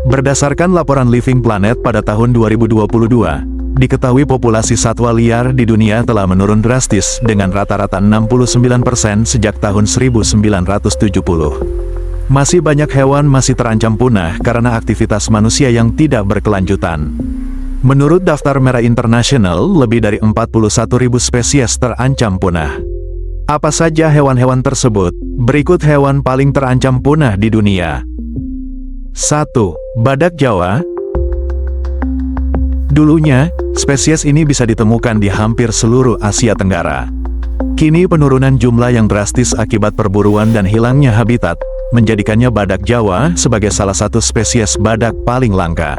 Berdasarkan laporan Living Planet pada tahun 2022, diketahui populasi satwa liar di dunia telah menurun drastis dengan rata-rata 69% sejak tahun 1970. Masih banyak hewan masih terancam punah karena aktivitas manusia yang tidak berkelanjutan. Menurut Daftar Merah Internasional, lebih dari 41.000 spesies terancam punah. Apa saja hewan-hewan tersebut? Berikut hewan paling terancam punah di dunia. 1. Badak Jawa. Dulunya, spesies ini bisa ditemukan di hampir seluruh Asia Tenggara. Kini penurunan jumlah yang drastis akibat perburuan dan hilangnya habitat, menjadikannya badak Jawa sebagai salah satu spesies badak paling langka.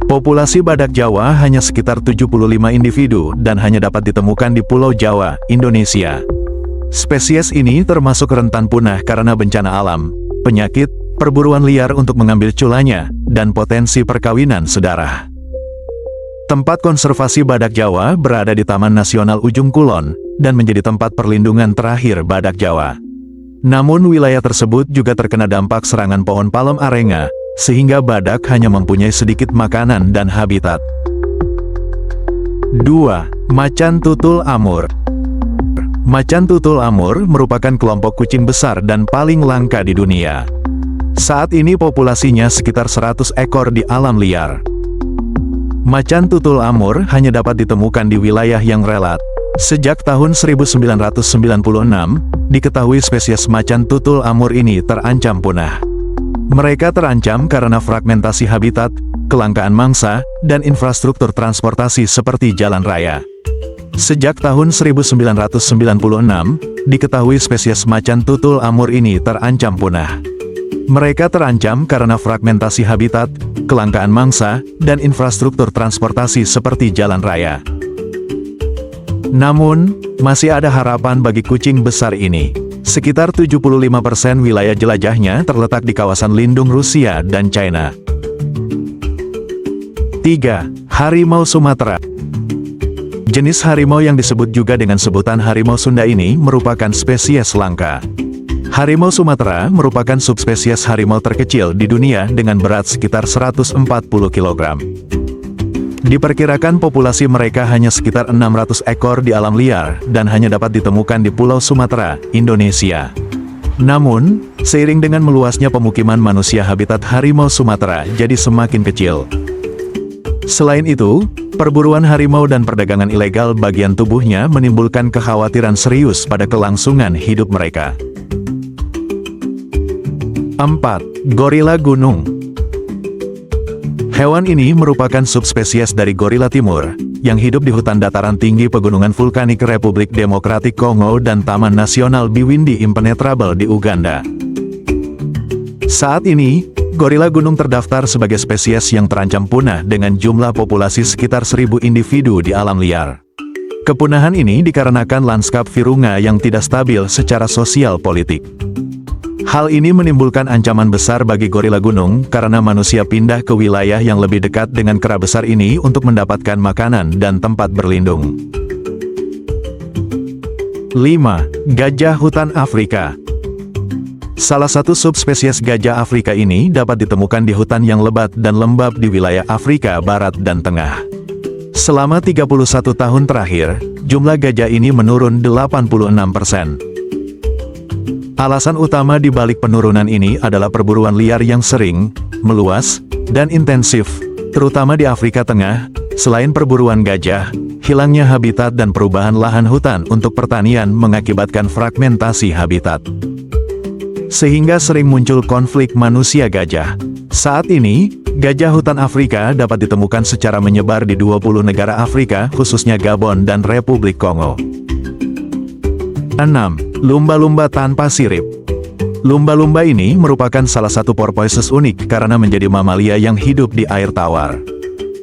Populasi badak Jawa hanya sekitar 75 individu dan hanya dapat ditemukan di Pulau Jawa, Indonesia. Spesies ini termasuk rentan punah karena bencana alam, penyakit, perburuan liar untuk mengambil culanya, dan potensi perkawinan sedarah. Tempat konservasi badak Jawa berada di Taman Nasional Ujung Kulon, dan menjadi tempat perlindungan terakhir badak Jawa. Namun wilayah tersebut juga terkena dampak serangan pohon palem arenga, sehingga badak hanya mempunyai sedikit makanan dan habitat. 2. Macan tutul Amur. Macan tutul Amur merupakan kelompok kucing besar dan paling langka di dunia. Saat ini populasinya sekitar 100 ekor di alam liar. Macan tutul Amur hanya dapat ditemukan di wilayah yang relat. Sejak tahun 1996, diketahui spesies macan tutul Amur ini terancam punah. Mereka terancam karena fragmentasi habitat, kelangkaan mangsa, dan infrastruktur transportasi seperti jalan raya. Sejak tahun 1996, diketahui spesies macan tutul Amur ini terancam punah. Mereka terancam karena fragmentasi habitat, kelangkaan mangsa, dan infrastruktur transportasi seperti jalan raya. Namun, masih ada harapan bagi kucing besar ini. Sekitar 75% wilayah jelajahnya terletak di kawasan lindung Rusia dan China. 3. Harimau Sumatera. Jenis harimau yang disebut juga dengan sebutan harimau Sunda ini merupakan spesies langka. Harimau Sumatera merupakan subspesies harimau terkecil di dunia dengan berat sekitar 140 kg. Diperkirakan populasi mereka hanya sekitar 600 ekor di alam liar dan hanya dapat ditemukan di Pulau Sumatera, Indonesia. Namun, seiring dengan meluasnya pemukiman manusia, habitat harimau Sumatera jadi semakin kecil. Selain itu, perburuan harimau dan perdagangan ilegal bagian tubuhnya menimbulkan kekhawatiran serius pada kelangsungan hidup mereka. 4. Gorila Gunung. Hewan ini merupakan subspesies dari gorila timur, yang hidup di hutan dataran tinggi pegunungan vulkanik Republik Demokratik Kongo dan Taman Nasional Bwindi Impenetrable di Uganda. Saat ini, gorila gunung terdaftar sebagai spesies yang terancam punah dengan jumlah populasi sekitar 1.000 individu di alam liar. Kepunahan ini dikarenakan lanskap virunga yang tidak stabil secara sosial politik. Hal ini menimbulkan ancaman besar bagi gorila gunung karena manusia pindah ke wilayah yang lebih dekat dengan kera besar ini untuk mendapatkan makanan dan tempat berlindung. 5. Gajah hutan Afrika. Salah satu subspesies gajah Afrika ini dapat ditemukan di hutan yang lebat dan lembab di wilayah Afrika Barat dan Tengah. Selama 31 tahun terakhir, jumlah gajah ini menurun 86%. Alasan utama di balik penurunan ini adalah perburuan liar yang sering, meluas, dan intensif, terutama di Afrika Tengah. Selain perburuan gajah, hilangnya habitat dan perubahan lahan hutan untuk pertanian mengakibatkan fragmentasi habitat. Sehingga sering muncul konflik manusia-gajah. Saat ini, gajah hutan Afrika dapat ditemukan secara menyebar di 20 negara Afrika, khususnya Gabon dan Republik Kongo. 6. Lumba-lumba tanpa sirip. Lumba-lumba ini merupakan salah satu porpoises unik karena menjadi mamalia yang hidup di air tawar.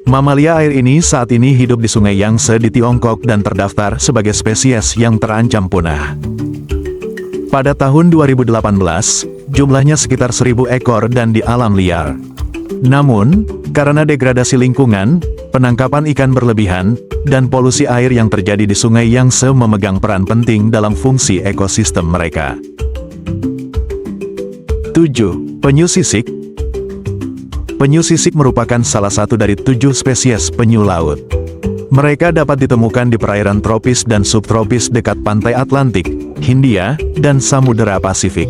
Mamalia air ini saat ini hidup di Sungai Yangtze di Tiongkok dan terdaftar sebagai spesies yang terancam punah. Pada tahun 2018, jumlahnya sekitar 1.000 ekor dan di alam liar. Namun, karena degradasi lingkungan, penangkapan ikan berlebihan, dan polusi air yang terjadi di Sungai Yangtze memegang peran penting dalam fungsi ekosistem mereka. 7. Penyu sisik. Penyu sisik merupakan salah satu dari 7 spesies penyu laut. Mereka dapat ditemukan di perairan tropis dan subtropis dekat pantai Atlantik, Hindia, dan Samudera Pasifik.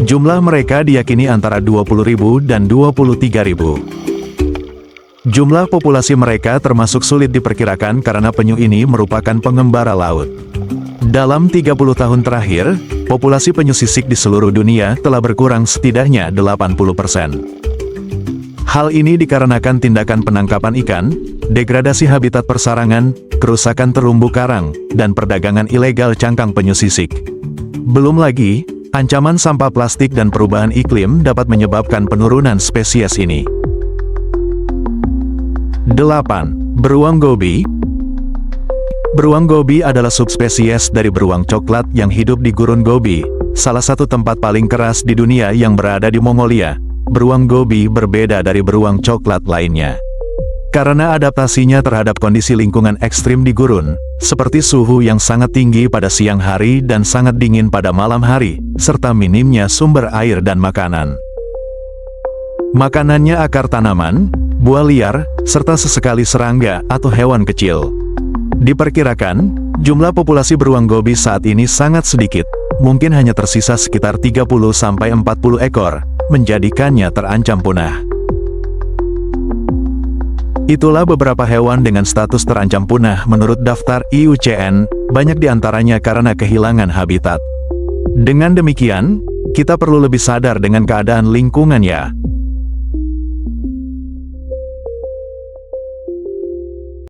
Jumlah mereka diyakini antara 20.000 dan 23.000. Jumlah populasi mereka termasuk sulit diperkirakan karena penyu ini merupakan pengembara laut. Dalam 30 tahun terakhir, populasi penyu sisik di seluruh dunia telah berkurang setidaknya 80%. Hal ini dikarenakan tindakan penangkapan ikan, degradasi habitat persarangan, kerusakan terumbu karang, dan perdagangan ilegal cangkang penyu sisik. Belum lagi, ancaman sampah plastik dan perubahan iklim dapat menyebabkan penurunan spesies ini. 8. Beruang gobi. Beruang gobi adalah subspesies dari beruang coklat yang hidup di Gurun Gobi, salah satu tempat paling keras di dunia yang berada di Mongolia. Beruang gobi berbeda dari beruang coklat lainnya. Karena adaptasinya terhadap kondisi lingkungan ekstrim di gurun, seperti suhu yang sangat tinggi pada siang hari dan sangat dingin pada malam hari, serta minimnya sumber air dan makanan. Makanannya akar tanaman, buah liar, serta sesekali serangga atau hewan kecil. Diperkirakan, jumlah populasi beruang gobi saat ini sangat sedikit, mungkin hanya tersisa sekitar 30-40 ekor, menjadikannya terancam punah. Itulah beberapa hewan dengan status terancam punah menurut daftar IUCN, banyak diantaranya karena kehilangan habitat. Dengan demikian, kita perlu lebih sadar dengan keadaan lingkungan ya.